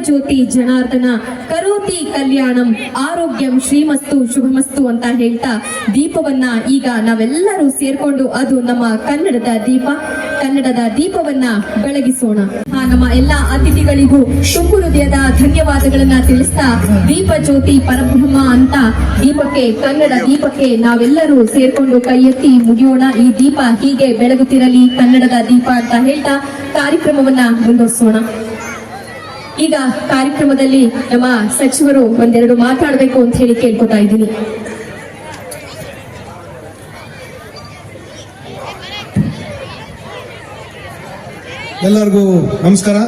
ಜ್ಯೋತಿ ಜನಾರ್ದನ ಕರೋತಿ ಕಲ್ಯಾಣಂ ಆರೋಗ್ಯಂ ಶ್ರೀಮಸ್ತು ಶುಭಮಸ್ತು ಅಂತ ಹೇಳ್ತಾ ದೀಪವನ್ನ ಈಗ ನಾವೆಲ್ಲರೂ ಸೇರ್ಕೊಂಡು ಅದು ನಮ್ಮ ಕನ್ನಡದ ದೀಪವನ್ನ ಬೆಳಗಿಸೋಣ. ನಮ್ಮ ಎಲ್ಲಾ ಅತಿಥಿಗಳಿಗೂ ತುಂಬು ಹೃದಯದ ಧನ್ಯವಾದಗಳನ್ನ ತಿಳಿಸ್ತಾ ದೀಪ ಜ್ಯೋತಿ ಪರಬ್ರಹ್ಮ ಅಂತ ಕನ್ನಡ ದೀಪಕ್ಕೆ ನಾವೆಲ್ಲರೂ ಸೇರ್ಕೊಂಡು ಕೈ ಎತ್ತಿ ಮುಗಿಯೋಣ. ಈ ದೀಪ ಹೀಗೆ ಬೆಳಗುತ್ತಿರಲಿ, ಕನ್ನಡದ ದೀಪ ಅಂತ ಹೇಳ್ತಾ ಕಾರ್ಯಕ್ರಮವನ್ನ ಮುಂದುವರಿಸೋಣ. ಈಗ ಕಾರ್ಯಕ್ರಮದಲ್ಲಿ ನಮ್ಮ ಸಚಿವರು ಒಂದೆರಡು ಮಾತಾಡಬೇಕು ಅಂತ ಹೇಳಿ ಕೇಳ್ಕೊತಾ ಇದ್ದೀನಿ. ಎಲ್ಲರಿಗೂ ನಮಸ್ಕಾರ.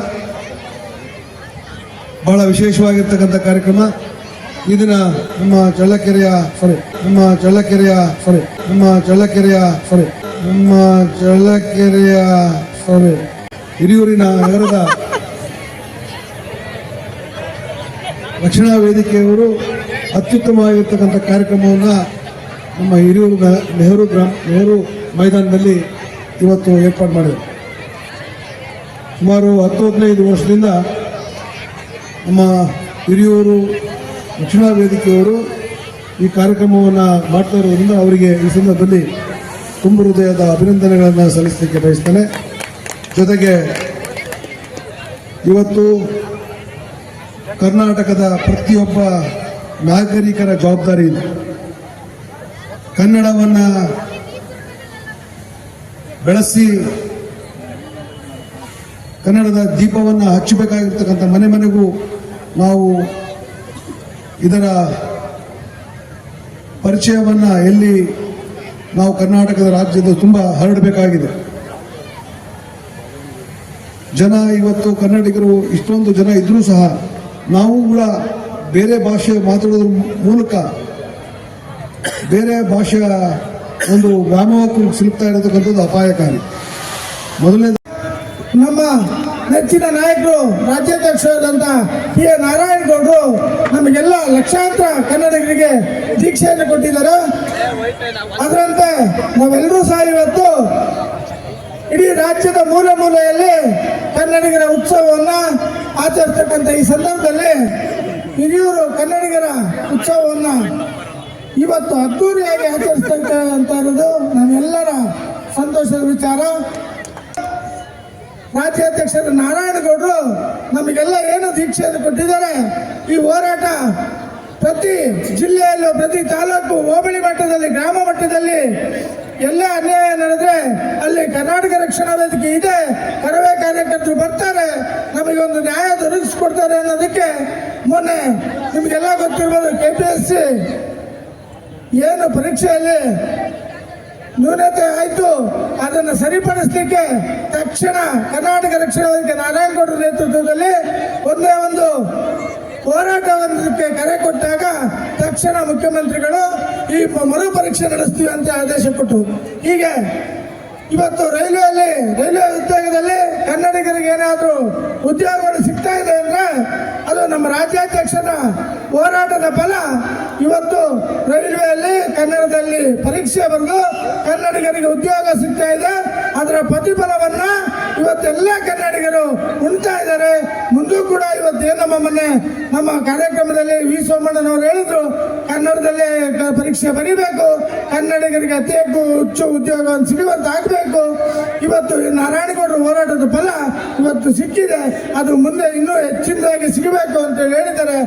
ಬಹಳ ವಿಶೇಷವಾಗಿರ್ತಕ್ಕಂಥ ಕಾರ್ಯಕ್ರಮ. ಈ ದಿನ ನಮ್ಮ ಚಳ್ಳಕೆರೆಯ ಹಿರಿಯೂರಿನ ನಗರದ ರಕ್ಷಣಾ ವೇದಿಕೆಯವರು ಅತ್ಯುತ್ತಮವಾಗಿರ್ತಕ್ಕಂಥ ಕಾರ್ಯಕ್ರಮವನ್ನು ನಮ್ಮ ಹಿರಿಯೂರು ನೆಹರು ಮೈದಾನದಲ್ಲಿ ಇವತ್ತು ಏರ್ಪಾಡು ಮಾಡಿದರು. ಸುಮಾರು 10-15 ವರ್ಷದಿಂದ ನಮ್ಮ ಹಿರಿಯೂರು ರಕ್ಷಣಾ ವೇದಿಕೆಯವರು ಈ ಕಾರ್ಯಕ್ರಮವನ್ನು ಮಾಡ್ತಾ ಇರೋದ್ರಿಂದ ಅವರಿಗೆ ಈ ಸಂದರ್ಭದಲ್ಲಿ ತುಂಬು ಹೃದಯದ ಅಭಿನಂದನೆಗಳನ್ನು ಸಲ್ಲಿಸಲಿಕ್ಕೆ ಬಯಸ್ತೇನೆ. ಜೊತೆಗೆ ಇವತ್ತು ಕರ್ನಾಟಕದ ಪ್ರತಿಯೊಬ್ಬ ನಾಗರಿಕರ ಜವಾಬ್ದಾರಿ ಇದೆ. ಕನ್ನಡವನ್ನು ಬೆಳೆಸಿ ಕನ್ನಡದ ದೀಪವನ್ನು ಹಚ್ಚಬೇಕಾಗಿರ್ತಕ್ಕಂಥ ಮನೆ ಮನೆಗೂ ನಾವು ಇದರ ಪರಿಚಯವನ್ನು ಎಲ್ಲಿ ನಾವು ಕರ್ನಾಟಕದ ರಾಜ್ಯದ ತುಂಬ ಹರಡಬೇಕಾಗಿದೆ. ಜನ ಇವತ್ತು ಕನ್ನಡಿಗರು ಇಷ್ಟೊಂದು ಜನ ಇದ್ರೂ ಸಹ ನಾವು ಕೂಡ ಬೇರೆ ಭಾಷೆ ಮಾತಾಡೋದ್ರ ಮೂಲಕ ಬೇರೆ ಭಾಷೆಯ ಒಂದು ವ್ಯಾಮೋಹಕ್ಕೆ ಸಿಲುಕ್ತಾ ಇರತಕ್ಕಂಥದ್ದು ಅಪಾಯಕಾರಿ. ಮೊದಲನೇ ನಮ್ಮ ನೆಚ್ಚಿನ ನಾಯಕರು ರಾಜ್ಯಾಧ್ಯಕ್ಷರಾದಂಥ ಪಿ ಎ ನಾರಾಯಣಗೌಡರು ನಮಗೆಲ್ಲ ಲಕ್ಷಾಂತರ ಕನ್ನಡಿಗರಿಗೆ ದೀಕ್ಷೆಯನ್ನು ಕೊಟ್ಟಿದ್ದಾರೆ. ಅದರಂತೆ ನಾವೆಲ್ಲರೂ ಸಹ ಇವತ್ತು ಇಡೀ ರಾಜ್ಯದ ಮೂಲೆಯಲ್ಲಿ ಕನ್ನಡಿಗರ ಉತ್ಸವವನ್ನು ಆಚರಿಸ್ತಕ್ಕಂಥ ಈ ಸಂದರ್ಭದಲ್ಲಿ ಹಿರಿಯೂರು ಕನ್ನಡಿಗರ ಉತ್ಸವವನ್ನು ಇವತ್ತು ಅದ್ದೂರಿಯಾಗಿ ಆಚರಿಸ್ತಕ್ಕಂಥ ಇರೋದು ನಮ್ಮೆಲ್ಲರ ಸಂತೋಷದ ವಿಚಾರ. ರಾಜ್ಯಾಧ್ಯಕ್ಷರು ನಾರಾಯಣಗೌಡರು ನಮಗೆಲ್ಲ ಏನು ದೀಕ್ಷೆಯನ್ನು ಕೊಟ್ಟಿದ್ದಾರೆ, ಈ ಹೋರಾಟ ಪ್ರತಿ ಜಿಲ್ಲೆಯಲ್ಲೂ ಪ್ರತಿ ತಾಲೂಕು ಹೋಬಳಿ ಮಟ್ಟದಲ್ಲಿ ಗ್ರಾಮ ಮಟ್ಟದಲ್ಲಿ ಎಲ್ಲ ಅನ್ಯಾಯ ನಡೆದ್ರೆ ಅಲ್ಲಿ ಕರ್ನಾಟಕ ರಕ್ಷಣಾ ವೇದಿಕೆ ಇದೆ, ಕರವೇ ಕಾರ್ಯಕರ್ತರು ಬರ್ತಾರೆ, ನಮಗೆ ಒಂದು ನ್ಯಾಯ ದೊರಕಿಸ್ಕೊಡ್ತಾರೆ ಅನ್ನೋದಕ್ಕೆ ಮೊನ್ನೆ ನಿಮಗೆಲ್ಲ ಗೊತ್ತಿರ್ಬೋದು KPSC ಏನು ಪರೀಕ್ಷೆಯಲ್ಲಿ ನ್ಯೂನತೆ ಆಯಿತು, ಅದನ್ನು ಸರಿಪಡಿಸಲಿಕ್ಕೆ ತಕ್ಷಣ ಕರ್ನಾಟಕ ರಕ್ಷಣಾ ವೇದಿಕೆ ನಾರಾಯಣಗೌಡರ ನೇತೃತ್ವದಲ್ಲಿ ಒಂದೇ ಒಂದು ಹೋರಾಟವೊಂದಕ್ಕೆ ಕರೆ ಕೊಟ್ಟಾಗ ತಕ್ಷಣ ಮುಖ್ಯಮಂತ್ರಿಗಳು ಈ ಮರುಪರೀಕ್ಷೆ ನಡೆಸ್ತೀವಿ ಅಂತ ಆದೇಶ ಕೊಟ್ಟರು. ಹೀಗೆ ಇವತ್ತು ರೈಲ್ವೆ ಉದ್ಯೋಗದಲ್ಲಿ ಕನ್ನಡಿಗರಿಗೆ ಏನಾದರೂ ಉದ್ಯೋಗಗಳು ಸಿಗ್ತಾ ಇದೆ ಅಂದರೆ ಅದು ನಮ್ಮ ರಾಜ್ಯಾಧ್ಯಕ್ಷರ ಹೋರಾಟದ ಫಲ. ಇವತ್ತು ರೈಲ್ವೆಯಲ್ಲಿ ಕನ್ನಡದಲ್ಲಿ ಪರೀಕ್ಷೆ ಬರೆದು ಕನ್ನಡಿಗರಿಗೆ ಉದ್ಯೋಗ ಸಿಗ್ತಾ ಇದೆ. ಅದರ ಪ್ರತಿಫಲವನ್ನು ಇವತ್ತೆಲ್ಲ ಕನ್ನಡಿಗರು ಉಣ್ತಾ ಇದ್ದಾರೆ. ಮುಂದೂ ಕೂಡ ಇವತ್ತೇನು ನಮ್ಮ ಕಾರ್ಯಕ್ರಮದಲ್ಲಿ ವಿ ಸೋಮಣ್ಣನವರು ಹೇಳಿದ್ರು, ಕನ್ನಡದಲ್ಲೇ ಪರೀಕ್ಷೆ ಬರೀಬೇಕು, ಕನ್ನಡಿಗರಿಗೆ ಅತಿ ಹೆಚ್ಚು ಉದ್ಯೋಗವನ್ನು ಸಿಗುವಂತ ಆಗಬೇಕು. ಇವತ್ತು ನಾರಾಯಣಗೌಡರ ಹೋರಾಟದ ಫಲ ಇವತ್ತು ಸಿಕ್ಕಿದೆ, ಅದು ಮುಂದೆ ಇನ್ನೂ ಹೆಚ್ಚಿನದಾಗಿ ಸಿಗಬೇಕು ಅಂತ ಹೇಳಿದ್ದಾರೆ.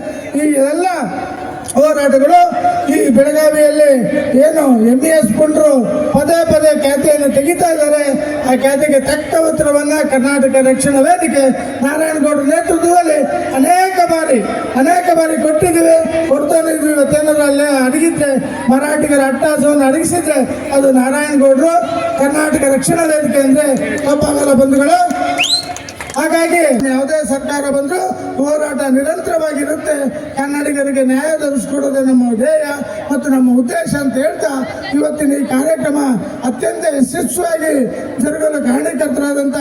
ಈ ಎಲ್ಲ ಹೋರಾಟಗಳು ಈ ಬೆಳಗಾವಿಯಲ್ಲಿ ಏನು MES ಪುಂಡ್ರು ಪದೇ ಖ್ಯಾತಿಯನ್ನು ತೆಗಿತಾ ಇದ್ದಾರೆ. ಆ ಖ್ಯಾತಿಗೆ ತಕ್ಕ ಉತ್ತರವನ್ನು ಕರ್ನಾಟಕ ರಕ್ಷಣಾ ವೇದಿಕೆ ನಾರಾಯಣಗೌಡರ ನೇತೃತ್ವದಲ್ಲಿ ಅನೇಕ ಬಾರಿ ಕೊಡ್ತಾನೆ ಇದ್ವಿ. ಇವತ್ತೇನಾದ್ರೂ ಅಲ್ಲೇ ಅಡಗಿದ್ರೆ ಮರಾಠಿಗರ ಅಟ್ಟಹಾಸವನ್ನು ಅಡಗಿಸಿದ್ರೆ ಅದು ನಾರಾಯಣಗೌಡರು ಕರ್ನಾಟಕ ರಕ್ಷಣಾ ವೇದಿಕೆ ಅಂದರೆ ತಪ್ಪಾಗಲ್ಲ ಬಂಧುಗಳು. ಹಾಗಾಗಿ ಯಾವುದೇ ಸರ್ಕಾರ ಬಂದರೂ ಹೋರಾಟ ನಿರಂತರವಾಗಿರುತ್ತೆ. ಕನ್ನಡಿಗರಿಗೆ ನ್ಯಾಯ ದೊರಕಿಸಿಕೊಡೋದೇ ನಮ್ಮ ಧ್ಯೇಯ ಮತ್ತು ನಮ್ಮ ಉದ್ದೇಶ ಅಂತ ಹೇಳ್ತಾ ಇವತ್ತಿನ ಈ ಕಾರ್ಯಕ್ರಮ ಅತ್ಯಂತ ಯಶಸ್ವಿಯಾಗಿ ಜರುಗಲು ಕಾರಣೀಕರ್ತರಾದಂಥ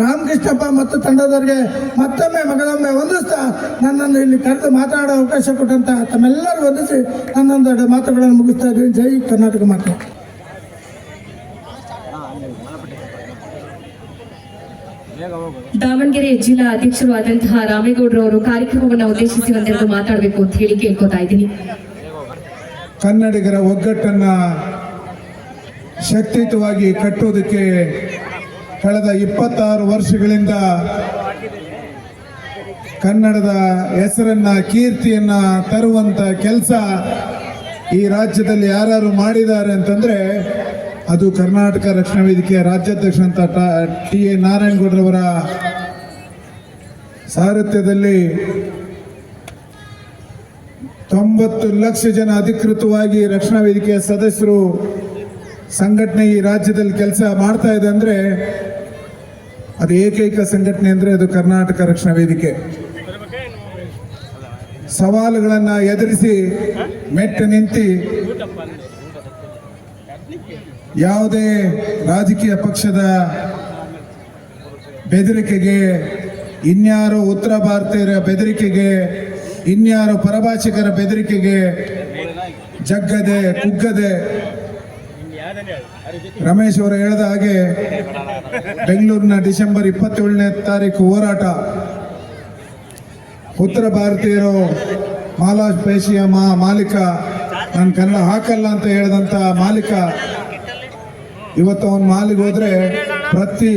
ರಾಮಕೃಷ್ಣಪ್ಪ ಮತ್ತು ತಂಡದವರಿಗೆ ಮತ್ತೊಮ್ಮೆ ಮಗಳೊಮ್ಮೆ ವಂದಿಸ್ತಾ ನನ್ನನ್ನು ಇಲ್ಲಿ ಕರೆದು ಮಾತನಾಡೋ ಅವಕಾಶ ಕೊಟ್ಟಂತ ತಮ್ಮೆಲ್ಲರೂ ವಂದಿಸಿ ನನ್ನೊಂದೆರಡು ಮಾತುಗಳನ್ನು ಮುಗಿಸ್ತಾ ಇದ್ದೀನಿ. ಜೈ ಕರ್ನಾಟಕ ಮಾತು. ದಾವಣಗೆರೆ ಜಿಲ್ಲಾ ಅಧ್ಯಕ್ಷರು ಆದಂತಹ ರಾಮೇಗೌಡರು ಅವರು ಕಾರ್ಯಕ್ರಮವನ್ನು ಉದ್ದೇಶಿಸಿ ಒಂದೆರಡು ಮಾತಾಡಬೇಕು ಅಂತ ಹೇಳಿ ಕೇಳ್ಕೊತಾ ಇದ್ದೀನಿ. ಕನ್ನಡಿಗರ ಒಗ್ಗಟ್ಟನ್ನ ಶಕ್ತಿಯುತವಾಗಿ ಕಟ್ಟುವುದಕ್ಕೆ ಕಳೆದ 26 ವರ್ಷಗಳಿಂದ ಕನ್ನಡದ ಹೆಸರನ್ನ ಕೀರ್ತಿಯನ್ನ ತರುವಂತ ಕೆಲಸ ಈ ರಾಜ್ಯದಲ್ಲಿ ಯಾರು ಮಾಡಿದ್ದಾರೆ ಅಂತಂದ್ರೆ ಅದು ಕರ್ನಾಟಕ ರಕ್ಷಣಾ ವೇದಿಕೆಯ ರಾಜ್ಯಾಧ್ಯಕ್ಷ ಅಂತ ಟಿ.ಎ. ನಾರಾಯಣಗೌಡರವರ ಸಾರಥ್ಯದಲ್ಲಿ 90 ಲಕ್ಷ ಜನ ಅಧಿಕೃತವಾಗಿ ರಕ್ಷಣಾ ವೇದಿಕೆಯ ಸದಸ್ಯರು ಸಂಘಟನೆ ಈ ರಾಜ್ಯದಲ್ಲಿ ಕೆಲಸ ಮಾಡ್ತಾ ಇದೆ ಅಂದ್ರೆ ಅದು ಏಕೈಕ ಸಂಘಟನೆ ಅಂದ್ರೆ ಅದು ಕರ್ನಾಟಕ ರಕ್ಷಣಾ ವೇದಿಕೆ. ಸವಾಲುಗಳನ್ನ ಎದುರಿಸಿ ಮೆಟ್ಟು ನಿಂತು ಯಾವುದೇ ರಾಜಕೀಯ ಪಕ್ಷದ ಬೆದರಿಕೆಗೆ, ಇನ್ಯಾರೋ ಉತ್ತರ ಭಾರತೀಯರ ಬೆದರಿಕೆಗೆ, ಇನ್ಯಾರೋ ಪರಭಾಷಿಕರ ಬೆದರಿಕೆಗೆ ಜಗ್ಗದೆ ಕುಗ್ಗದೆ ರಮೇಶ್ ಅವರು ಹೇಳಿದ ಹಾಗೆ ಬೆಂಗಳೂರಿನ ಡಿಸೆಂಬರ್ 27ನೇ ತಾರೀಕು ಹೋರಾಟ, ಉತ್ತರ ಭಾರತೀಯರು ಮಾಲಾಪೇಶಿಯ ಮಾಲೀಕ, ನಾನು ಕನ್ನಡ ಹಾಕಲ್ಲ ಅಂತ ಹೇಳಿದಂತ ಮಾಲೀಕ ಇವತ್ತು ಅವನ ಮಾಲಿಗೆ ಹೋದ್ರೆ ಪ್ರತಿ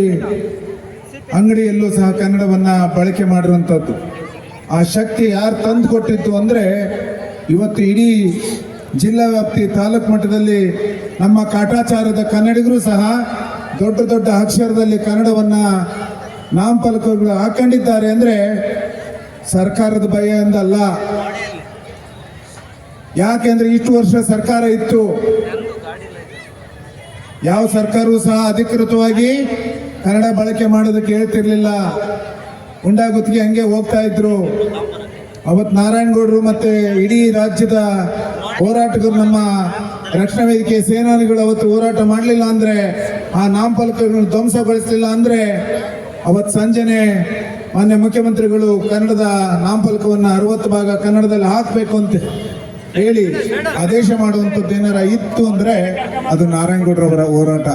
ಅಂಗಡಿಯಲ್ಲೂ ಸಹ ಕನ್ನಡವನ್ನ ಬಳಕೆ ಮಾಡಿರುವಂಥದ್ದು. ಆ ಶಕ್ತಿ ಯಾರು ತಂದು ಕೊಟ್ಟಿತ್ತು ಅಂದ್ರೆ ಇವತ್ತು ಇಡೀ ಜಿಲ್ಲಾ ವ್ಯಾಪ್ತಿ ತಾಲೂಕು ಮಟ್ಟದಲ್ಲಿ ನಮ್ಮ ಕಾಟಾಚಾರದ ಕನ್ನಡಿಗರು ಸಹ ದೊಡ್ಡ ದೊಡ್ಡ ಅಕ್ಷರದಲ್ಲಿ ಕನ್ನಡವನ್ನ ನಾಮಫಲಕಗಳು ಹಾಕೊಂಡಿದ್ದಾರೆ ಅಂದ್ರೆ ಸರ್ಕಾರದ ಭಯದಿಂದ ಅಲ್ಲ. ಯಾಕೆಂದ್ರೆ ಇಷ್ಟು ವರ್ಷ ಸರ್ಕಾರ ಇತ್ತು, ಯಾವ ಸರ್ಕಾರವೂ ಸಹ ಅಧಿಕೃತವಾಗಿ ಕನ್ನಡ ಬಳಕೆ ಮಾಡೋದಕ್ಕೆ ಹೇಳ್ತಿರ್ಲಿಲ್ಲ. ಉಂಡಾಗುತ್ತಿಗೆ ಹಂಗೆ ಹೋಗ್ತಾ ಇದ್ರು. ಅವತ್ತು ನಾರಾಯಣಗೌಡರು ಮತ್ತೆ ಇಡೀ ರಾಜ್ಯದ ಹೋರಾಟಗಾರರು, ನಮ್ಮ ರಕ್ಷಣಾ ವೇದಿಕೆ ಸೇನಾನಿಗಳು ಅವತ್ತು ಹೋರಾಟ ಮಾಡಲಿಲ್ಲ ಅಂದ್ರೆ, ಆ ನಾಮಫಲಕಗಳನ್ನು ಧ್ವಂಸಗೊಳಿಸಲಿಲ್ಲ ಅಂದ್ರೆ ಅವತ್ತು ಸಂಜೆನೆ ಮಾನ್ಯ ಮುಖ್ಯಮಂತ್ರಿಗಳು ಕನ್ನಡದ ನಾಮಫಲಕವನ್ನು 60 ಭಾಗ ಕನ್ನಡದಲ್ಲಿ ಹಾಕಬೇಕು ಅಂತ ಹೇಳಿ ಆದೇಶ ಮಾಡುವಂಥದ್ದು ಏನಾರ ಇತ್ತು ಅಂದ್ರೆ ಅದು ನಾರಾಯಣಗೌಡರವರ ಹೋರಾಟ.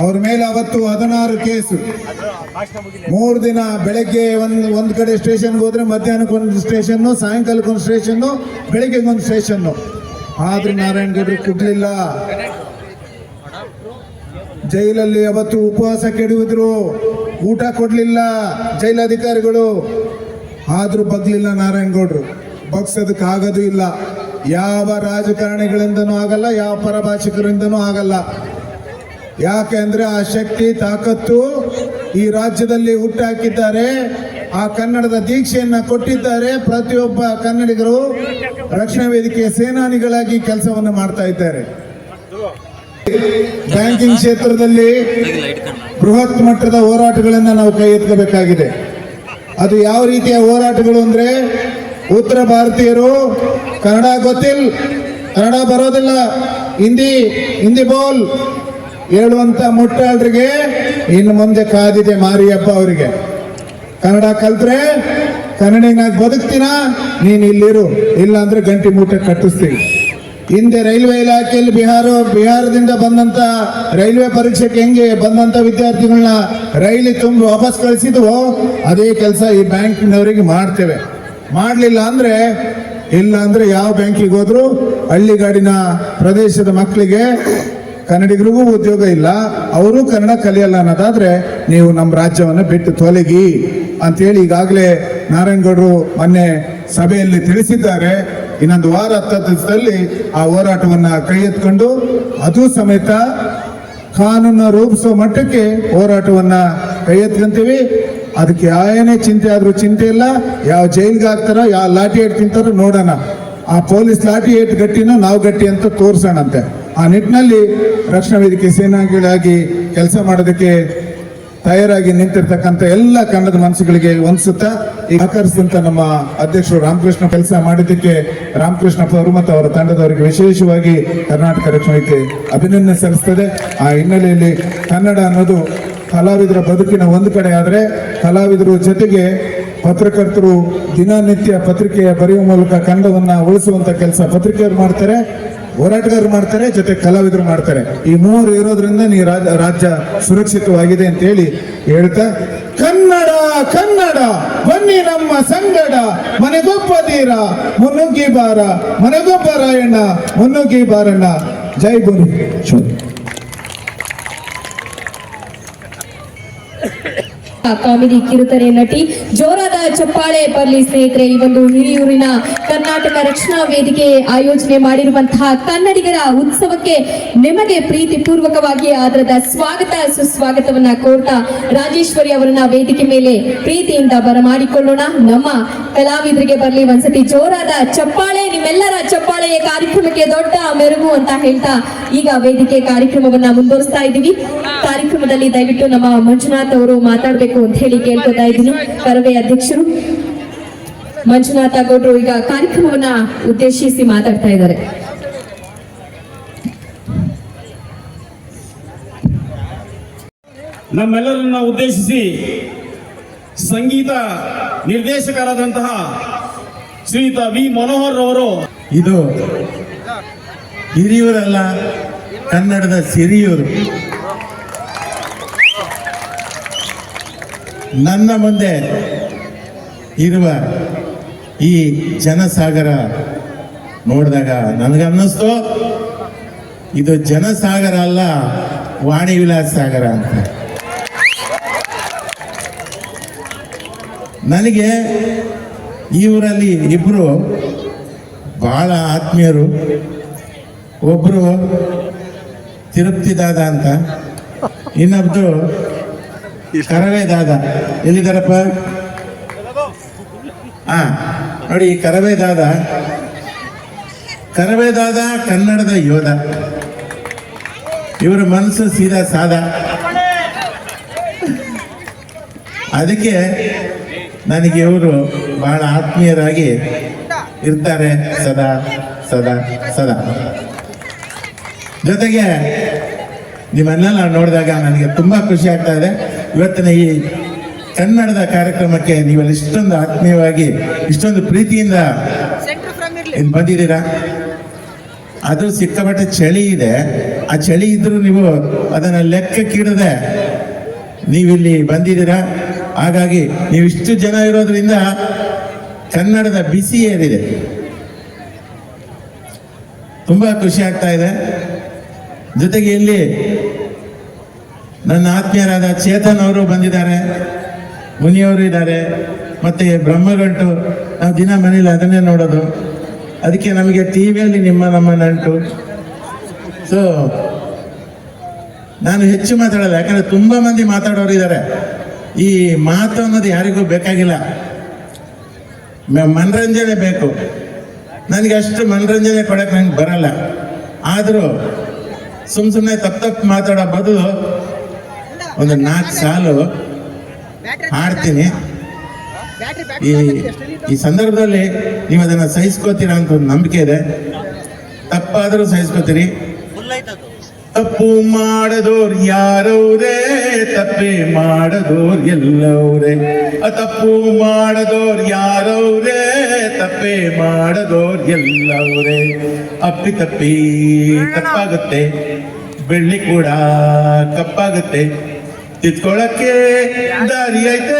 ಅವ್ರ ಮೇಲೆ ಅವತ್ತು 16 ಕೇಸು. 3 ದಿನ ಬೆಳಗ್ಗೆ ಒಂದ್ ಕಡೆ ಸ್ಟೇಷನ್ಗೆ ಹೋದ್ರೆ ಮಧ್ಯಾಹ್ನಕ್ಕೆ ಒಂದು ಸ್ಟೇಷನ್ನು, ಸಾಯಂಕಾಲಕ್ಕೆ ಒಂದು ಸ್ಟೇಷನ್ನು, ಬೆಳಗ್ಗೆ ಒಂದು ಸ್ಟೇಷನ್ನು. ಆದ್ರೂ ನಾರಾಯಣಗೌಡರು ಕುಗ್ಲಿಲ್ಲ. ಜೈಲಲ್ಲಿ ಅವತ್ತು ಉಪವಾಸ ಕೆಡುವುದ್ರು, ಊಟ ಕೊಡ್ಲಿಲ್ಲ ಜೈಲಾಧಿಕಾರಿಗಳು. ಆದ್ರೂ ಬಗ್ಲಿಲ್ಲ ನಾರಾಯಣಗೌಡರು. ಬಗ್ಸೋದಕ್ಕೆ ಆಗೋದು ಇಲ್ಲ. ಯಾವ ರಾಜಕಾರಣಿಗಳಿಂದನೂ ಆಗಲ್ಲ, ಯಾವ ಪರಭಾಷಿಕರಿಂದನೂ ಆಗಲ್ಲ. ಯಾಕೆ ಅಂದ್ರೆ ಆ ಶಕ್ತಿ ತಾಕತ್ತು ಈ ರಾಜ್ಯದಲ್ಲಿ ಹುಟ್ಟಾಕಿದ್ದಾರೆ. ಆ ಕನ್ನಡದ ದೀಕ್ಷೆಯನ್ನ ಕೊಟ್ಟಿದ್ದಾರೆ. ಪ್ರತಿಯೊಬ್ಬ ಕನ್ನಡಿಗರು ರಕ್ಷಣಾ ವೇದಿಕೆಯ ಸೇನಾನಿಗಳಾಗಿ ಕೆಲಸವನ್ನು ಮಾಡ್ತಾ ಇದ್ದಾರೆ. ಬ್ಯಾಂಕಿಂಗ್ ಕ್ಷೇತ್ರದಲ್ಲಿ ಬೃಹತ್ ಮಟ್ಟದ ಹೋರಾಟಗಳನ್ನ ನಾವು ಕೈ ಎತ್ತಬೇಕಾಗಿದೆ. ಅದು ಯಾವ ರೀತಿಯ ಹೋರಾಟಗಳು ಅಂದ್ರೆ, ಉತ್ತರ ಭಾರತೀಯರು ಕನ್ನಡ ಗೊತ್ತಿಲ್ಲ, ಕನ್ನಡ ಬರೋದಿಲ್ಲ, ಹಿಂದಿ ಬೋಲ್ ಹೇಳುವಂತ ಮುಟ್ಟಾಳ್ರಿಗೆ ಇನ್ನು ಮುಂದೆ ಕಾದಿದೆ ಮಾರಿ ಹಬ್ಬ. ಅವರಿಗೆ ಕನ್ನಡ ಕಲ್ತ್ರೆ ಕನ್ನಡಿನಾಗ ಬದುಕ್ತೀನ, ನೀನು ಇಲ್ಲಿರು, ಇಲ್ಲ ಅಂದ್ರೆ ಗಂಟಿ ಮೂಟೆ ಕಟ್ಟಿಸ್ತೀವಿ. ಹಿಂದೆ ರೈಲ್ವೆ ಇಲಾಖೆಯಲ್ಲಿ ಬಿಹಾರದಿಂದ ಬಂದಂತ ರೈಲ್ವೆ ಪರೀಕ್ಷೆಗೆ ಹೆಂಗೆ ಬಂದಂತ ವಿದ್ಯಾರ್ಥಿಗಳನ್ನ ರೈಲಿ ತುಂಬಿ ವಾಪಸ್ ಕಳಿಸಿದ್ವು, ಅದೇ ಕೆಲಸ ಈ ಬ್ಯಾಂಕಿನವರಿಗೆ ಮಾಡ್ತೇವೆ. ಮಾಡಲಿಲ್ಲ ಅಂದ್ರೆ, ಇಲ್ಲ ಅಂದ್ರೆ ಯಾವ ಬ್ಯಾಂಕಿಗೆ ಹೋದ್ರು ಹಳ್ಳಿಗಾಡಿನ ಪ್ರದೇಶದ ಮಕ್ಕಳಿಗೆ, ಕನ್ನಡಿಗರಿಗೂ ಉದ್ಯೋಗ ಇಲ್ಲ, ಅವರು ಕನ್ನಡ ಕಲಿಯಲ್ಲ ಅನ್ನೋದಾದ್ರೆ ನೀವು ನಮ್ಮ ರಾಜ್ಯವನ್ನು ಬಿಟ್ಟು ತೊಲಗಿ ಅಂತೇಳಿ ಈಗಾಗಲೇ ನಾರಾಯಣಗೌಡರು ಮೊನ್ನೆ ಸಭೆಯಲ್ಲಿ ತಿಳಿಸಿದ್ದಾರೆ. ಇನ್ನೊಂದು ವಾರ 10 ದಿವಸದಲ್ಲಿ ಆ ಹೋರಾಟವನ್ನ ಕೈ ಎತ್ಕೊಂಡು ಅದು ಸಮೇತ ಕಾನೂನು ರೂಪಿಸೋ ಮಟ್ಟಕ್ಕೆ ಹೋರಾಟವನ್ನ ಕೈ ಎತ್ಕೊಂತೀವಿ. ಅದಕ್ಕೆ ಏನೇ ಚಿಂತೆ ಆದ್ರೂ ಚಿಂತೆ ಇಲ್ಲ. ಯಾವ ಜೈಲ್ಗೆ ಹಾಕ್ತಾರೋ, ಯಾವ ಲಾಠಿ ಏಟ್ ತಿಂತಾರೋ ನೋಡೋಣ. ಆ ಪೊಲೀಸ್ ಲಾಠಿ ಏಟ್ ಗಟ್ಟಿನೋ ನಾವು ಗಟ್ಟಿ ಅಂತ ತೋರ್ಸೋಣಂತೆ. ಆ ನಿಟ್ಟಿನಲ್ಲಿ ರಕ್ಷಣಾ ವೇದಿಕೆ ಸೇನಾನಿಗಳಾಗಿ ಕೆಲಸ ಮಾಡೋದಕ್ಕೆ ತಯಾರಾಗಿ ನಿಂತಿರ್ತಕ್ಕಂಥ ಎಲ್ಲ ಕನ್ನಡದ ಮನಸ್ಸುಗಳಿಗೆ ಒಂದ್ಸುತ್ತಾ ಈ ಸಹಕರಿಸಿದಂತ ನಮ್ಮ ಅಧ್ಯಕ್ಷರು ರಾಮಕೃಷ್ಣ ಕೆಲಸ ಮಾಡಿದ್ದಕ್ಕೆ ರಾಮಕೃಷ್ಣಪ್ಪ ಅವರು ಮತ್ತು ಅವರ ತಂಡದವರಿಗೆ ವಿಶೇಷವಾಗಿ ಕರ್ನಾಟಕ ರಕ್ಷಣಾ ವೇದಿಕೆ ಅಭಿನಂದನೆ ಸಲ್ಲಿಸ್ತದೆ. ಆ ಹಿನ್ನೆಲೆಯಲ್ಲಿ ಕನ್ನಡ ಅನ್ನೋದು ಕಲಾವಿದರ ಬದುಕಿನ ಒಂದು ಕಡೆ ಆದರೆ, ಕಲಾವಿದರ ಜೊತೆಗೆ ಪತ್ರಕರ್ತರು ದಿನನಿತ್ಯ ಪತ್ರಿಕೆಯ ಬರೆಯುವ ಮೂಲಕ ಕನ್ನಡವನ್ನ ಉಳಿಸುವಂತ ಕೆಲಸ ಪತ್ರಿಕೆಯವರು ಮಾಡ್ತಾರೆ, ಹೋರಾಟಗಾರರು ಮಾಡ್ತಾರೆ, ಜೊತೆ ಕಲಾವಿದರು ಮಾಡ್ತಾರೆ. ಈ ಮೂವರು ಇರೋದ್ರಿಂದ ರಾಜ್ಯ ಸುರಕ್ಷಿತವಾಗಿದೆ ಅಂತ ಹೇಳಿ ಹೇಳ್ತಾ ಕನ್ನಡ ಕನ್ನಡ ಬನ್ನಿ ನಮ್ಮ ಸಂಗಡ, ಮನೆಗೊಬ್ಬ ತೀರ ಮುನ್ನುಗ್ಗಿ ಬಾರ, ಮನೆಗೊಬ್ಬ ರಾಯಣ್ಣ ಮುನ್ನುಗ್ಗಿ ಬಾರಣ್ಣ. ಜೈ ಗುರು. ಕಾಮಿಡಿ ಕಿರುತೆರೆ ನಟಿ. ಜೋರಾದ ಚಪ್ಪಾಳೆ ಬರಲಿ ಸ್ನೇಹಿತರೆ. ಈ ಒಂದು ಹಿರಿಯೂರಿನ ಕರ್ನಾಟಕ ರಕ್ಷಣಾ ವೇದಿಕೆ ಆಯೋಜನೆ ಮಾಡಿರುವಂತಹ ಕನ್ನಡಿಗರ ಉತ್ಸವಕ್ಕೆ ನಿಮಗೆ ಪ್ರೀತಿ ಪೂರ್ವಕವಾಗಿ ಆದರದ ಸ್ವಾಗತ ಸುಸ್ವಾಗತವನ್ನ ಕೋರ್ತಾ ರಾಜೇಶ್ವರಿ ಅವರನ್ನ ವೇದಿಕೆ ಮೇಲೆ ಪ್ರೀತಿಯಿಂದ ಬರಮಾಡಿಕೊಳ್ಳೋಣ. ನಮ್ಮ ಕಲಾವಿದರಿಗೆ ಬರಲಿ ಒಂದ್ಸತಿ ಜೋರಾದ ಚಪ್ಪಾಳೆ. ನಿಮ್ಮೆಲ್ಲರ ಚಪ್ಪಾಳೆಯ ಕಾರ್ಯಕ್ರಮಕ್ಕೆ ದೊಡ್ಡ ಮೆರುಗು ಅಂತ ಹೇಳ್ತಾ ಈಗ ವೇದಿಕೆ ಕಾರ್ಯಕ್ರಮವನ್ನ ಮುಂದುವರಿಸ್ತಾ ಇದ್ದೀವಿ. ಕಾರ್ಯಕ್ರಮದಲ್ಲಿ ದಯವಿಟ್ಟು ನಮ್ಮ ಮಂಜುನಾಥ್ ಅವರು ಮಾತಾಡಬೇಕು ಅಂತ ಹೇಳಿ ಕೇಳ್ಕೊತಾ ಇದ್ದೀನಿ. ಕರವೇ ಅಧ್ಯಕ್ಷರು ಮಂಜುನಾಥ ಗೌಡ್ರು ಈಗ ಕಾರ್ಯಕ್ರಮವನ್ನ ಉದ್ದೇಶಿಸಿ ಮಾತಾಡ್ತಾ ಇದ್ದಾರೆ. ನಮ್ಮೆಲ್ಲರನ್ನ ಉದ್ದೇಶಿಸಿ ಸಂಗೀತ ನಿರ್ದೇಶಕರಾದಂತಹ ಶ್ರೀಯುತ ವಿ ಮನೋಹರ್ ಅವರು ಇದು ಹಿರಿಯೂರಲ್ಲ, ಕನ್ನಡದ ಸಿರಿಯೂರು. ನನ್ನ ಮುಂದೆ ಇರುವ ಈ ಜನಸಾಗರ ನೋಡಿದಾಗ ನನಗನ್ನಿಸ್ತು ಇದು ಜನಸಾಗರ ಅಲ್ಲ, ವಾಣಿ ವಿಲಾಸ ಸಾಗರ ಅಂತ. ನನಗೆ ಈ ಊರಲ್ಲಿ ಇಬ್ಬರು ಬಹಳ ಆತ್ಮೀಯರು. ಒಬ್ಬರು ತಿರುಪತಿ ದಾದ ಅಂತ, ಇನ್ನೊಬ್ದು ಕರವೇ ದಾದ. ಎಲ್ಲಿದ್ದಾರಪ್ಪ? ನೋಡಿ, ಕರವೇ ದಾದ ಕನ್ನಡದ ಯೋಧ. ಇವರ ಮನಸ್ಸು ಸೀದಾ ಸಾದಾ. ಅದಕ್ಕೆ ನನಗೆ ಇವರು ಬಹಳ ಆತ್ಮೀಯರಾಗಿ ಇರ್ತಾರೆ ಸದಾ ಸದಾ ಸದಾ. ಜೊತೆಗೆ ನಿಮ್ಮನ್ನೆಲ್ಲ ನೋಡಿದಾಗ ನನಗೆ ತುಂಬಾ ಖುಷಿ ಆಗ್ತಾ ಇದೆ. ಇವತ್ತಿನ ಈ ಕನ್ನಡದ ಕಾರ್ಯಕ್ರಮಕ್ಕೆ ನೀವೆಲ್ಲ ಇಷ್ಟೊಂದು ಆತ್ಮೀಯವಾಗಿ, ಇಷ್ಟೊಂದು ಪ್ರೀತಿಯಿಂದ ಇಲ್ಲಿ ಬಂದಿದ್ದೀರಾ. ಅದು ಸಿಕ್ಕಾಪಟ್ಟೆ ಚಳಿ ಇದೆ. ಆ ಚಳಿ ಇದ್ರೂ ನೀವು ಅದನ್ನ ಲೆಕ್ಕಕ್ಕಿಡದೆ ನೀವಿಲ್ಲಿ ಬಂದಿದ್ದೀರಾ. ಹಾಗಾಗಿ ನೀವು ಇಷ್ಟು ಜನ ಇರೋದ್ರಿಂದ ಕನ್ನಡದ ಬಿಸಿ ಏರಿದೆ. ತುಂಬಾ ಖುಷಿ ಆಗ್ತಾ ಇದೆ. ಜೊತೆಗೆ ಇಲ್ಲಿ ನನ್ನ ಆತ್ಮೀಯರಾದ ಚೇತನ್ ಅವರು ಬಂದಿದ್ದಾರೆ, ಮುನಿಯವರು ಇದ್ದಾರೆ, ಮತ್ತೆ ಬ್ರಹ್ಮಗಂಟು. ನಾವು ದಿನ ಮನೇಲಿ ಅದನ್ನೇ ನೋಡೋದು. ಅದಕ್ಕೆ ನಮಗೆ ಟಿವಿಯಲ್ಲಿ ನಮ್ಮ ನಂಟು. ಸೊ ನಾನು ಹೆಚ್ಚು ಮಾತಾಡಲ್ಲ, ಯಾಕಂದ್ರೆ ತುಂಬಾ ಮಂದಿ ಮಾತಾಡೋರು ಇದ್ದಾರೆ. ಈ ಮಾತು ಅನ್ನೋದು ಯಾರಿಗೂ ಬೇಕಾಗಿಲ್ಲ, ಮನರಂಜನೆ ಬೇಕು. ನನಗೆ ಅಷ್ಟು ಮನರಂಜನೆ ಕೊಡಕ್ಕೆ ನಂಗೆ ಬರಲ್ಲ. ಆದರೂ ಸುಮ್ಮನೆ ತಪ್ಪು ಮಾತಾಡೋ ಬದಲು ಒಂದು 4 ಸಾಲು ಹಾಡ್ತೀನಿ. ಈ ಸಂದರ್ಭದಲ್ಲಿ ನೀವು ಅದನ್ನ ಸಹಿಸ್ಕೋತೀರಾ ಅಂತ ಒಂದು ನಂಬಿಕೆ ಇದೆ. ತಪ್ಪಾದರೂ ಸಹಿಸ್ಕೋತೀರಿ. ತಪ್ಪು ಮಾಡದೋರ್ ಯಾರವ್ರೇ, ತಪ್ಪೇ ಮಾಡದೋರ್ ಎಲ್ಲವ್ರೇ. ತಪ್ಪು ಮಾಡದೋರ್ ಯಾರವ್ರೇ, ತಪ್ಪೇ ಮಾಡದೋರ್ ಎಲ್ಲವ್ರೇ. ಅಪ್ಪಿ ತಪ್ಪಿ ತಪ್ಪಾಗುತ್ತೆ, ಬೆಳ್ಳಿ ಕೂಡ ಕಪ್ಪಾಗುತ್ತೆ. ತಿದ್ಕೊಳಕ್ಕೆ ದಾರಿ ಐತೆ.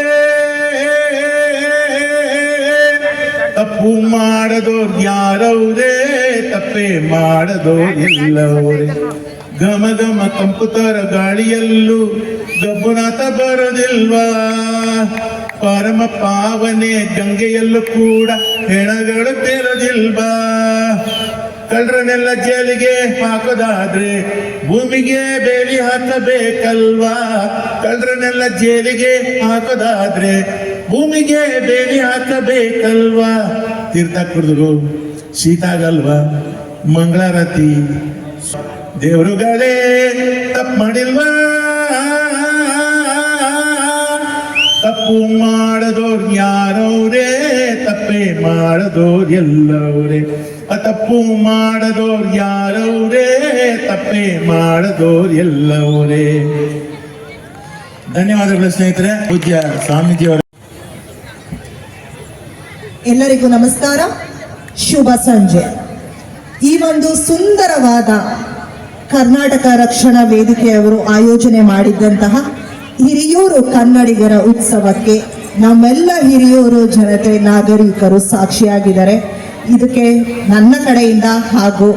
ತಪ್ಪು ಮಾಡದೋರ್ ಯಾರವ್ರೇ, ತಪ್ಪೇ ಮಾಡದೋರ್ ಎಲ್ಲವ್ರೇ. ಘಮ ಘಮ ಕಂಪುತರ ಗಾಳಿಯಲ್ಲೂ ಗಬ್ಬುನಾಥ ಬರೋದಿಲ್ವಾ. ಪರಮ ಪಾವನೆ ಗಂಗೆಯಲ್ಲೂ ಕೂಡ ಹೆಣಗಳು ತೆರದಿಲ್ವಾ. ಕಳ್ಳರನ್ನೆಲ್ಲ ಜೈಲಿಗೆ ಹಾಕೋದಾದ್ರೆ ಭೂಮಿಗೆ ಬೇಲಿ ಹಾಕಬೇಕಲ್ವಾ. ಕಳ್ಳರನ್ನೆಲ್ಲ ಜೈಲಿಗೆ ಹಾಕೋದಾದ್ರೆ ಭೂಮಿಗೆ ಬೇಲಿ ಹಾಕಬೇಕಲ್ವಾ. ತೀರ್ಥ ಕುಡಿದ್ರು ಶೀತ ಆಗಲ್ವಾ. ಮಂಗಳಾರತಿ ದೇವರುಗಳೇ ತಪ್ಪು ಮಾಡಿಲ್ವಾ. ತಪ್ಪು ಮಾಡದೋರ್ ಯಾರವ್ರೇ, ತಪ್ಪೇ ಮಾಡದೋರ್ ಎಲ್ಲವ್ರೇ. ತಪ್ಪು ಮಾಡದೋರ್ ಯಾರವ್ರೇ, ತಪ್ಪೇ ಮಾಡದೋರ್ ಎಲ್ಲವ್ರೇ. ಧನ್ಯವಾದಗಳು ಸ್ನೇಹಿತರೆ. ಪೂಜ್ಯ ಸ್ವಾಮೀಜಿಯವರ ಎಲ್ಲರಿಗೂ ನಮಸ್ಕಾರ, ಶುಭ ಸಂಜೆ. ಈ ಒಂದು ಸುಂದರವಾದ ಕರ್ನಾಟಕ ರಕ್ಷಣಾ ವೇದಿಕೆಯವರು ಆಯೋಜನೆ ಮಾಡಿದ್ದಂತಹ ಹಿರಿಯೂರು ಕನ್ನಡಿಗರ ಉತ್ಸವಕ್ಕೆ ನಮ್ಮೆಲ್ಲ ಹಿರಿಯೂರು ಜನತೆ ನಾಗರಿಕರು ಸಾಕ್ಷಿಯಾಗಿದ್ದಾರೆ. ಇದಕ್ಕೆ ನನ್ನ ಕಡೆಯಿಂದ ಹಾಗೂ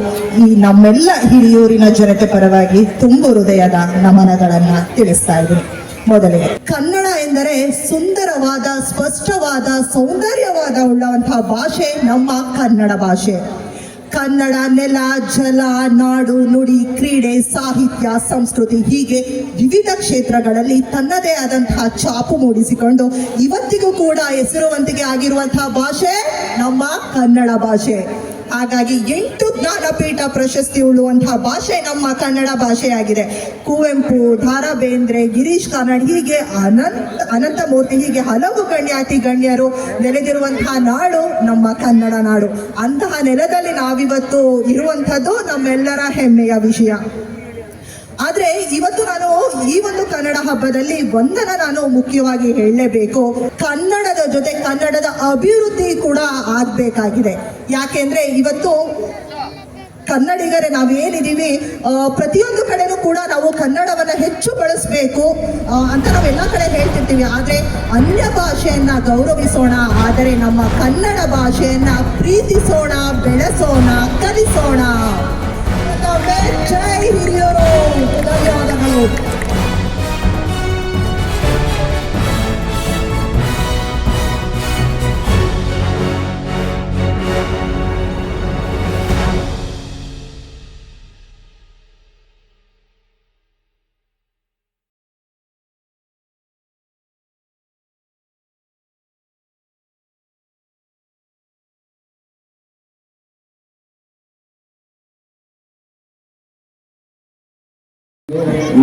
ಈ ನಮ್ಮೆಲ್ಲ ಹಿರಿಯೂರಿನ ಜನತೆ ಪರವಾಗಿ ತುಂಬು ಹೃದಯದ ನಮನಗಳನ್ನ ತಿಳಿಸ್ತಾ ಇದ್ದೀನಿ. ಮೊದಲಿಗೆ ಕನ್ನಡ ಎಂದರೆ ಸುಂದರವಾದ, ಸ್ಪಷ್ಟವಾದ, ಸೌಂದರ್ಯವಾದ ಉಳ್ಳಂತಹ ಭಾಷೆ ನಮ್ಮ ಕನ್ನಡ ಭಾಷೆ. ಕನ್ನಡ ನೆಲ, ಜಲ, ನಾಡು, ನುಡಿ, ಕ್ರೀಡೆ, ಸಾಹಿತ್ಯ, ಸಂಸ್ಕೃತಿ ಹೀಗೆ ವಿವಿಧ ಕ್ಷೇತ್ರಗಳಲ್ಲಿ ತನ್ನದೇ ಆದಂತಹ ಛಾಪು ಮೂಡಿಸಿಕೊಂಡು ಇವತ್ತಿಗೂ ಕೂಡ ಹೆಸರುವಂತಿಗೆ ಆಗಿರುವಂತಹ ಭಾಷೆ ನಮ್ಮ ಕನ್ನಡ ಭಾಷೆ. ಹಾಗಾಗಿ 8 ಜ್ಞಾನಪೀಠ ಪ್ರಶಸ್ತಿ ಉಳ್ಳುವಂತಹ ಭಾಷೆ ನಮ್ಮ ಕನ್ನಡ ಭಾಷೆಯಾಗಿದೆ. ಕುವೆಂಪು, ದಾರಾ ಬೇಂದ್ರೆ, ಗಿರೀಶ್ ಕಾರ್ನಾಡ್ ಹೀಗೆ ಅನಂತಮೂರ್ತಿ ಹೀಗೆ ಹಲವು ಗಣ್ಯಾತಿ ಗಣ್ಯರು ನೆಲೆದಿರುವಂತಹ ನಾಡು ನಮ್ಮ ಕನ್ನಡ ನಾಡು. ಅಂತಹ ನೆಲದಲ್ಲಿ ನಾವಿವತ್ತು ಇರುವಂಥದ್ದು ನಮ್ಮೆಲ್ಲರ ಹೆಮ್ಮೆಯ ವಿಷಯ. ಆದ್ರೆ ಇವತ್ತು ನಾನು ಈ ಒಂದು ಕನ್ನಡ ಹಬ್ಬದಲ್ಲಿ ನಾನು ಮುಖ್ಯವಾಗಿ ಹೇಳಲೇಬೇಕು. ಕನ್ನಡದ ಜೊತೆ ಕನ್ನಡದ ಅಭಿವೃದ್ಧಿ ಕೂಡ ಆಗ್ಬೇಕಾಗಿದೆ. ಯಾಕೆಂದ್ರೆ ಇವತ್ತು ಕನ್ನಡಿಗರೇ ನಾವೇನಿದ್ದೀವಿ, ಪ್ರತಿಯೊಂದು ಕಡೆನೂ ಕೂಡ ನಾವು ಕನ್ನಡವನ್ನ ಹೆಚ್ಚು ಬಳಸಬೇಕು ಅಂತ ನಾವೆಲ್ಲ ಕಡೆ ಹೇಳ್ತಿರ್ತೀವಿ. ಆದ್ರೆ ಅನ್ಯ ಭಾಷೆಯನ್ನ ಗೌರವಿಸೋಣ, ಆದರೆ ನಮ್ಮ ಕನ್ನಡ ಭಾಷೆಯನ್ನ ಪ್ರೀತಿಸೋಣ, ಬೆಳೆಸೋಣ, ಕಲಿಸೋಣ. ಜೈ ಹಿರಿಯರು. ಧನ್ಯವಾದಗಳು.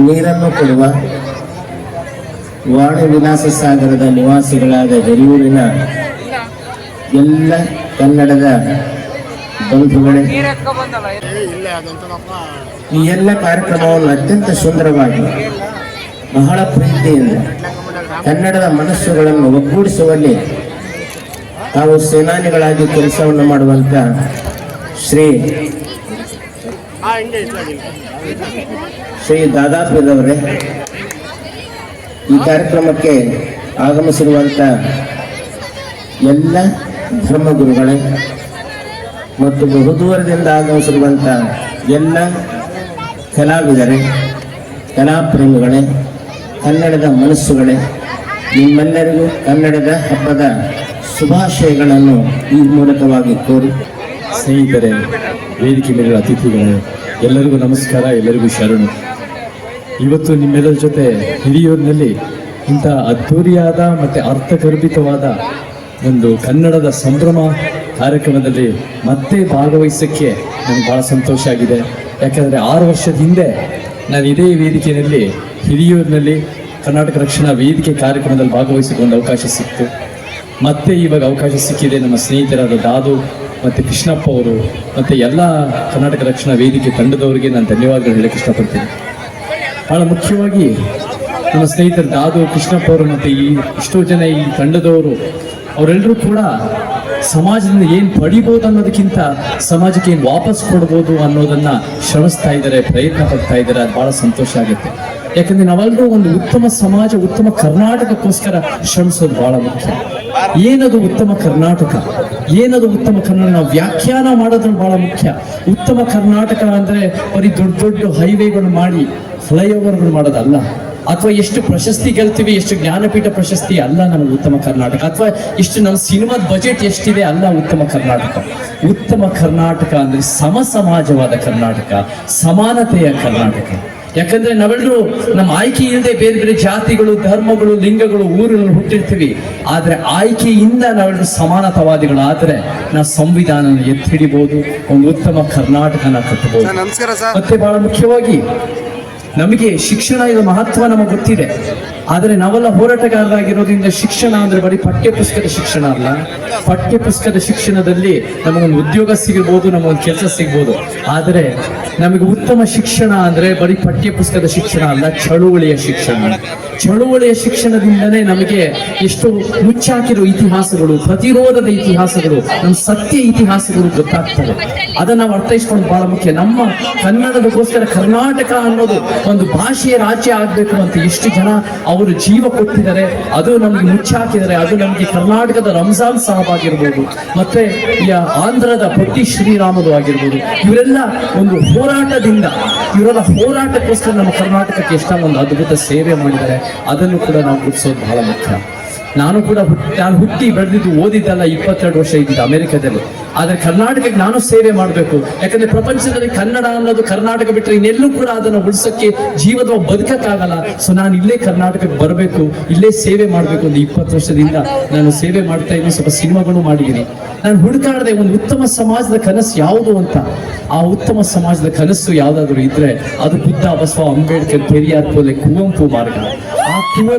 ನೀರನ್ನು ಕೊಡುವ ವಾಣಿ ವಿಲಾಸ ಸಾಗರದ ನಿವಾಸಿಗಳಾದ ಹಿರಿಯೂರಿನ ಎಲ್ಲ ಕನ್ನಡದ ಬಂಧುಗಳೇ, ಈ ಎಲ್ಲ ಕಾರ್ಯಕ್ರಮವನ್ನು ಅತ್ಯಂತ ಸುಂದರವಾಗಿ ಬಹಳ ಪ್ರೀತಿಯಿಂದ ಕನ್ನಡದ ಮನಸ್ಸುಗಳನ್ನು ಒಗ್ಗೂಡಿಸುವಲ್ಲಿ ತಾವು ಸೇನಾನಿಗಳಾಗಿ ಕೆಲಸವನ್ನು ಮಾಡುವಂತ ಶ್ರೀ ದಾದಾಪೀರವರೇ, ಈ ಕಾರ್ಯಕ್ರಮಕ್ಕೆ ಆಗಮಿಸಿರುವಂಥ ಎಲ್ಲ ಧರ್ಮಗುರುಗಳೇ ಮತ್ತು ಬಹುದೂರದಿಂದ ಆಗಮಿಸಿರುವಂಥ ಎಲ್ಲ ಕಲಾವಿದರೇ, ಕಲಾಪ್ರೇಮಿಗಳೇ, ಕನ್ನಡದ ಮನಸ್ಸುಗಳೇ, ನಿಮ್ಮೆಲ್ಲರಿಗೂ ಕನ್ನಡದ ಹಬ್ಬದ ಶುಭಾಶಯಗಳನ್ನು ಈ ಮೂಲಕವಾಗಿ ಕೋರಿ. ಸ್ನೇಹಿತರೆ, ವೇದಿಕೆ ಮೇಲಿರುವ ಅತಿಥಿಗಳೇ, ಎಲ್ಲರಿಗೂ ನಮಸ್ಕಾರ, ಎಲ್ಲರಿಗೂ ಶರಣು. ಇವತ್ತು ನಿಮ್ಮೆಲ್ಲರ ಜೊತೆ ಹಿರಿಯೂರಿನಲ್ಲಿ ಇಂಥ ಅದ್ಧೂರಿಯಾದ ಮತ್ತು ಅರ್ಥಗರ್ಭಿತವಾದ ಒಂದು ಕನ್ನಡದ ಸಂಭ್ರಮ ಕಾರ್ಯಕ್ರಮದಲ್ಲಿ ಮತ್ತೆ ಭಾಗವಹಿಸೋಕ್ಕೆ ನನಗೆ ಭಾಳ ಸಂತೋಷ ಆಗಿದೆ. ಯಾಕಂದರೆ 6 ವರ್ಷದ ಹಿಂದೆ ನಾನು ಇದೇ ವೇದಿಕೆಯಲ್ಲಿ ಹಿರಿಯೂರಿನಲ್ಲಿ ಕರ್ನಾಟಕ ರಕ್ಷಣಾ ವೇದಿಕೆ ಕಾರ್ಯಕ್ರಮದಲ್ಲಿ ಭಾಗವಹಿಸಿದ ಒಂದು ಅವಕಾಶ ಸಿಕ್ತು. ಮತ್ತೆ ಇವಾಗ ಅವಕಾಶ ಸಿಕ್ಕಿದೆ. ನಮ್ಮ ಸ್ನೇಹಿತರಾದ ದಾದು ಮತ್ತು ಕೃಷ್ಣಪ್ಪ ಅವರು ಮತ್ತು ಎಲ್ಲ ಕರ್ನಾಟಕ ರಕ್ಷಣಾ ವೇದಿಕೆ ತಂಡದವರಿಗೆ ನಾನು ಧನ್ಯವಾದಗಳು ಹೇಳಕ್ಕೆ ಇಷ್ಟಪಡ್ತೀನಿ. ಭಾಳ ಮುಖ್ಯವಾಗಿ ನಮ್ಮ ಸ್ನೇಹಿತರು ದಾದು, ಕೃಷ್ಣಪ್ಪ ಅವರು ಮತ್ತು ಇಷ್ಟೋ ಜನ ಈ ತಂಡದವರು, ಅವರೆಲ್ಲರೂ ಕೂಡ ಸಮಾಜದಿಂದ ಏನು ಪಡಿಬೋದು ಅನ್ನೋದಕ್ಕಿಂತ ಸಮಾಜಕ್ಕೆ ಏನು ವಾಪಸ್ ಕೊಡ್ಬೋದು ಅನ್ನೋದನ್ನು ಶ್ರಮಿಸ್ತಾ ಇದ್ದಾರೆ, ಪ್ರಯತ್ನ ಪಡ್ತಾ ಇದ್ದಾರೆ. ಅದು ಭಾಳ ಸಂತೋಷ ಆಗುತ್ತೆ. ಯಾಕಂದರೆ ನಾವೆಲ್ಲರೂ ಒಂದು ಉತ್ತಮ ಸಮಾಜ, ಉತ್ತಮ ಕರ್ನಾಟಕಕ್ಕೋಸ್ಕರ ಶ್ರಮಿಸೋದು ಭಾಳ ಮುಖ್ಯ. ಏನದು ಉತ್ತಮ ಕರ್ನಾಟಕ, ಏನದು ಉತ್ತಮ ಕನ್ನಡ, ನಾವು ವ್ಯಾಖ್ಯಾನ ಮಾಡೋದು ಭಾಳ ಮುಖ್ಯ. ಉತ್ತಮ ಕರ್ನಾಟಕ ಅಂದರೆ ಬರೀ ದೊಡ್ಡ ದೊಡ್ಡ ಹೈವೇಗಳು ಮಾಡಿ ಫ್ಲೈಓವರ್ಗಳು ಮಾಡೋದಲ್ಲ, ಅಥವಾ ಎಷ್ಟು ಪ್ರಶಸ್ತಿ ಗೆಲ್ತೀವಿ, ಎಷ್ಟು ಜ್ಞಾನಪೀಠ ಪ್ರಶಸ್ತಿ ಅಲ್ಲ ನಮಗೆ ಉತ್ತಮ ಕರ್ನಾಟಕ, ಅಥವಾ ಇಷ್ಟು ನಮ್ಮ ಸಿನಿಮಾದ ಬಜೆಟ್ ಎಷ್ಟಿದೆ ಅಲ್ಲ ಉತ್ತಮ ಕರ್ನಾಟಕ. ಉತ್ತಮ ಕರ್ನಾಟಕ ಅಂದರೆ ಸಮಾಜವಾದ ಕರ್ನಾಟಕ, ಸಮಾನತೆಯ ಕರ್ನಾಟಕ. ಯಾಕಂದ್ರೆ ನಾವೆಲ್ಲರೂ ನಮ್ಮ ಆಯ್ಕೆ ಇಲ್ಲದೆ ಬೇರೆ ಬೇರೆ ಜಾತಿಗಳು, ಧರ್ಮಗಳು, ಲಿಂಗಗಳು, ಊರುಗಳು ಹುಟ್ಟಿರ್ತೀವಿ. ಆದ್ರೆ ಆಯ್ಕೆಯಿಂದ ನಾವೆಲ್ಲರೂ ಸಮಾನತಾವಾದಿಗಳು ಆದರೆ ನಾವು ಸಂವಿಧಾನ ಎತ್ತಿ ಹಿಡಿಬಹುದು, ಒಂದು ಉತ್ತಮ ಕರ್ನಾಟಕನ ಕಟ್ಟಬಹುದು. ಮತ್ತೆ ಬಹಳ ಮುಖ್ಯವಾಗಿ ನಮಗೆ ಶಿಕ್ಷಣ ಇದು ಮಹತ್ವ ನಮಗೆ ಗೊತ್ತಿದೆ. ಆದರೆ ನಾವೆಲ್ಲ ಹೋರಾಟಗಾರರಾಗಿರೋದ್ರಿಂದ ಶಿಕ್ಷಣ ಅಂದ್ರೆ ಬರೀ ಪಠ್ಯಪುಸ್ತಕದ ಶಿಕ್ಷಣ ಅಲ್ಲ. ಪಠ್ಯಪುಸ್ತಕದ ಶಿಕ್ಷಣದಲ್ಲಿ ನಮಗೊಂದು ಉದ್ಯೋಗ ಸಿಗಬಹುದು, ನಮಗೊಂದು ಕೆಲಸ ಸಿಗ್ಬೋದು. ಆದರೆ ನಮಗೆ ಉತ್ತಮ ಶಿಕ್ಷಣ ಅಂದ್ರೆ ಬರೀ ಪಠ್ಯಪುಸ್ತಕದ ಶಿಕ್ಷಣ ಅಲ್ಲ, ಚಳುವಳಿಯ ಶಿಕ್ಷಣ. ಚಳುವಳಿಯ ಶಿಕ್ಷಣದಿಂದನೇ ನಮಗೆ ಎಷ್ಟು ಮುಚ್ಚಾಕಿರೋ ಇತಿಹಾಸಗಳು, ಪ್ರತಿರೋಧದ ಇತಿಹಾಸಗಳು, ನಮ್ಮ ಸತ್ಯ ಇತಿಹಾಸಗಳು ಗೊತ್ತಾಗ್ತವೆ. ಅದನ್ನ ನಾವು ಅರ್ಥೈಸ್ಕೊಂಡು ಬಹಳ ಮುಖ್ಯ. ನಮ್ಮ ಕನ್ನಡದಗೋಸ್ಕರ ಕರ್ನಾಟಕ ಅನ್ನೋದು ಒಂದು ಭಾಷೆಯ ರಾಜ್ಯ ಆಗ್ಬೇಕು ಅಂತ ಎಷ್ಟು ಜನ ಅವರು ಜೀವ ಕೊಟ್ಟಿದ್ದಾರೆ, ಅದು ನಮಗೆ ಮುಚ್ಚಾಕಿದ್ದಾರೆ. ಅದು ನಮಗೆ ಕರ್ನಾಟಕದ ರಂಜಾನ್ ಸಾಹಬ್ ಆಗಿರ್ಬೋದು, ಮತ್ತೆ ಈ ಆಂಧ್ರದ ಪೊಟ್ಟಿ ಶ್ರೀರಾಮುಲು ಆಗಿರ್ಬೋದು, ಇವರೆಲ್ಲ ಒಂದು ಹೋರಾಟದಿಂದ, ಇವರೆಲ್ಲ ಹೋರಾಟಕ್ಕೋಸ್ಕರ ನಮ್ಮ ಕರ್ನಾಟಕಕ್ಕೆ ಎಷ್ಟೊಂದು ಅದ್ಭುತ ಸೇವೆ ಮಾಡಿದ್ದಾರೆ. ಅದನ್ನು ಕೂಡ ನಾವು ಗುರುತಿಸೋದು ಬಹಳ ಮುಖ್ಯ. ನಾನು ಕೂಡ ನಾನು ಹುಟ್ಟಿ ಬೆಳೆದಿದ್ದು ಓದಿದ್ದಲ್ಲ, 22 ವರ್ಷ ಇದ್ದಿದ್ದು ಅಮೆರಿಕದಲ್ಲಿ. ಆದರೆ ಕರ್ನಾಟಕಕ್ಕೆ ನಾನು ಸೇವೆ ಮಾಡಬೇಕು. ಯಾಕಂದ್ರೆ ಪ್ರಪಂಚದಲ್ಲಿ ಕನ್ನಡ ಅನ್ನೋದು ಕರ್ನಾಟಕ ಬಿಟ್ಟರೆ ಇನ್ನೆಲ್ಲೂ ಕೂಡ ಅದನ್ನು ಉಳಿಸೋಕ್ಕೆ ಜೀವದ ಬದುಕಕ್ಕಾಗಲ್ಲ. ಸೊ ನಾನು ಇಲ್ಲೇ ಕರ್ನಾಟಕಕ್ಕೆ ಬರಬೇಕು, ಇಲ್ಲೇ ಸೇವೆ ಮಾಡಬೇಕು. ಒಂದು 20 ವರ್ಷದಿಂದ ನಾನು ಸೇವೆ ಮಾಡ್ತಾ ಇದ್ದೀನಿ. ಸ್ವಲ್ಪ ಸಿನಿಮಾಗಳು ಮಾಡಿದ್ದೀನಿ. ನಾನು ಹುಡುಕಾಡದೆ ಒಂದು ಉತ್ತಮ ಸಮಾಜದ ಕನಸು ಯಾವುದು ಅಂತ. ಆ ಉತ್ತಮ ಸಮಾಜದ ಕನಸು ಯಾವುದಾದ್ರೂ ಇದ್ರೆ ಅದು ಬುದ್ಧ, ಬಸವ, ಅಂಬೇಡ್ಕರ್, ಪೆರಿಯಾರ್, ಪೋಲೆ, ಕುವೆಂಪು ಮಾರ್ಗ. ಆ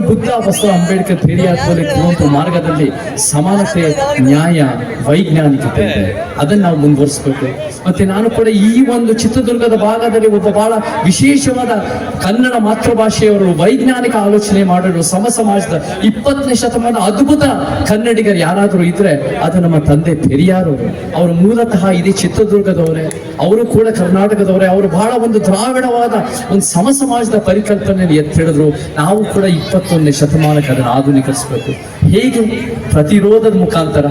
ಬುದ್ಧ, ಬಸವ, ಅಂಬೇಡ್ಕರ್, ಪೆರಿಯಾರ್, ಪೋಲೆ, ಕುವೆಂಪು ಮಾರ್ಗದಲ್ಲಿ ಸಮಾನತೆ, ನ್ಯಾಯ, ವೈಜ್ಞಾನಿಕತೆ ಇದೆ. ಅದನ್ನು ನಾವು ಮುಂದುವರಿಸಬೇಕು. ಮತ್ತೆ ನಾನು ಕೂಡ ಈ ಒಂದು ಚಿತ್ರದುರ್ಗದ ಭಾಗದಲ್ಲಿ ಒಬ್ಬ ಬಹಳ ವಿಶೇಷವಾದ ಕನ್ನಡ ಮಾತೃಭಾಷೆಯವರು ವೈಜ್ಞಾನಿಕ ಆಲೋಚನೆ ಮಾಡಲು ಸಮ ಸಮಾಜದ 20ನೇ ಶತಮಾನದ ಅದ್ಭುತ ಕನ್ನಡಿಗರು ಯಾರಾದರೂ ಇದ್ರೆ ಅದು ನಮ್ಮ ತಂದೆ ಪೆರಿಯಾರ್ ಅವರು ಮೂಲತಃ ಇದೇ ಚಿತ್ರದುರ್ಗದವರೇ. ಅವರು ಕೂಡ ಕರ್ನಾಟಕದವರೇ. ಅವರು ಬಹಳ ಒಂದು ದ್ರಾವಿಡವಾದ ಒಂದು ಸಮ ಸಮಾಜದ ಪರಿಕಲ್ಪನೆಯಲ್ಲಿ ಎತ್ತಿಡಿದ್ರು. ನಾವು ಕೂಡ 21ನೇ ಶತಮಾನಕ್ಕೆ ಅದನ್ನು ಆಧುನೀಕರಿಸಬೇಕು. ಹೇಗೆ? ಪ್ರತಿರೋಧದ ಮುಖಾಂತರ.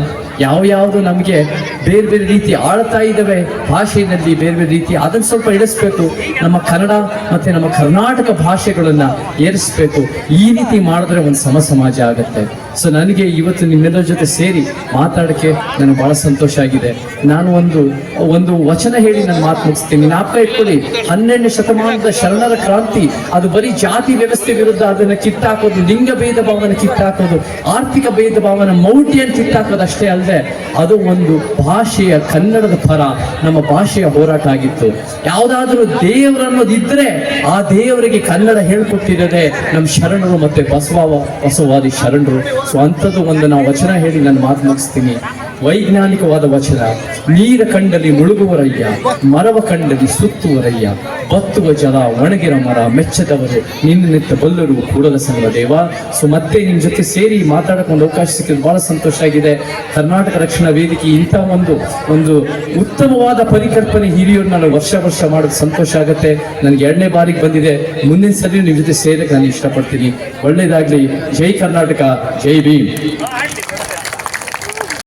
ಯಾವ್ಯಾವುದು ನಮಗೆ ಬೇರೆ ಬೇರೆ ರೀತಿ ಆಳ್ತಾ ಇದ್ದಾವೆ ಭಾಷೆಯಲ್ಲಿ, ಬೇರೆ ಬೇರೆ ರೀತಿ, ಅದನ್ನು ಸ್ವಲ್ಪ ಇಳಿಸ್ಬೇಕು. ನಮ್ಮ ಕನ್ನಡ ಮತ್ತೆ ನಮ್ಮ ಕರ್ನಾಟಕ ಭಾಷೆಗಳನ್ನ ಏರಿಸ್ಬೇಕು. ಈ ರೀತಿ ಮಾಡಿದ್ರೆ ಒಂದು ಸಮ ಸಮಾಜ ಆಗುತ್ತೆ. ಸೊ ನನಗೆ ಇವತ್ತು ನಿಮ್ಮೆಲ್ಲರ ಜೊತೆ ಸೇರಿ ಮಾತಾಡಕ್ಕೆ ನನಗೆ ಬಹಳ ಸಂತೋಷ ಆಗಿದೆ. ನಾನು ಒಂದು ವಚನ ಹೇಳಿ ನನ್ನ ಮಾತು ಮುಗಿಸ್ತೀನಿ. ಜ್ಞಾಪಕ ಇಟ್ಕೊಳ್ಳಿ, 12ನೇ ಶತಮಾನದ ಶರಣರ ಕ್ರಾಂತಿ ಅದು ಬರೀ ಜಾತಿ ವ್ಯವಸ್ಥೆ ವಿರುದ್ಧ ಅದನ್ನ ಕಿತ್ತಾಕೋದು, ಲಿಂಗ ಭೇದ ಭಾವನ ಕಿತ್ತಾಕೋದು, ಆರ್ಥಿಕ ಭೇದ ಭಾವನ ಮೌಢ್ಯನ ಕಿತ್ತಾಕೋದು ಅಷ್ಟೇ ಅಲ್ಲದೆ ಅದು ಒಂದು ಭಾಷೆಯ, ಕನ್ನಡದ ಪರ ನಮ್ಮ ಭಾಷೆಯ ಹೋರಾಟ ಆಗಿತ್ತು. ಯಾವುದಾದ್ರೂ ದೇವರನ್ನೋದಿದ್ರೆ ಆ ದೇವರಿಗೆ ಕನ್ನಡ ಹೇಳ್ಕೊಟ್ಟಿರೋದೇ ನಮ್ಮ ಶರಣರು ಮತ್ತೆ ಬಸವವಾದಿ ಶರಣರು. ಸೊ ಅಂಥದ್ದು ಒಂದು ನಾವು ವಚನ ಹೇಳಿ ನನ್ನ ಮಾತು ಮುಗಿಸ್ತೀನಿ. ವೈಜ್ಞಾನಿಕವಾದ ವಚನ. ನೀರ ಕಂಡಲ್ಲಿ ಮುಳುಗುವರಯ್ಯ, ಮರವ ಕಂಡಲ್ಲಿ ಸುತ್ತುವರಯ್ಯ, ಬತ್ತುವ ಜಲ ಒಣಗಿರ ಮರ ಮೆಚ್ಚದವರು ನಿನ್ನೆತ್ತ ಬಲ್ಲರು ಕೂಡಲ ಸಂಗ ದೇವ. ಸೊ ಮತ್ತೆ ನಿಮ್ಮ ಜೊತೆ ಸೇರಿ ಮಾತಾಡಕೊಂಡು ಅವಕಾಶ ಸಿಕ್ಕಿದ್ದು ಬಹಳ ಸಂತೋಷ ಆಗಿದೆ. ಕರ್ನಾಟಕ ರಕ್ಷಣಾ ವೇದಿಕೆ ಇಂಥ ಒಂದು ಉತ್ತಮವಾದ ಪರಿಕಲ್ಪನೆ ಹಿರಿಯರು ನಾನು ವರ್ಷ ಮಾಡೋದು ಸಂತೋಷ ಆಗುತ್ತೆ. ನನಗೆ 2ನೇ ಬಾರಿಗೆ ಬಂದಿದೆ. ಮುಂದಿನ ಸಲ ನಿಮ್ಮ ಜೊತೆ ಸೇರಕ್ಕೆ ನಾನು ಇಷ್ಟಪಡ್ತೀನಿ. ಒಳ್ಳೇದಾಗ್ಲಿ. ಜೈ ಕರ್ನಾಟಕ, ಜೈ ಭೀಮ್.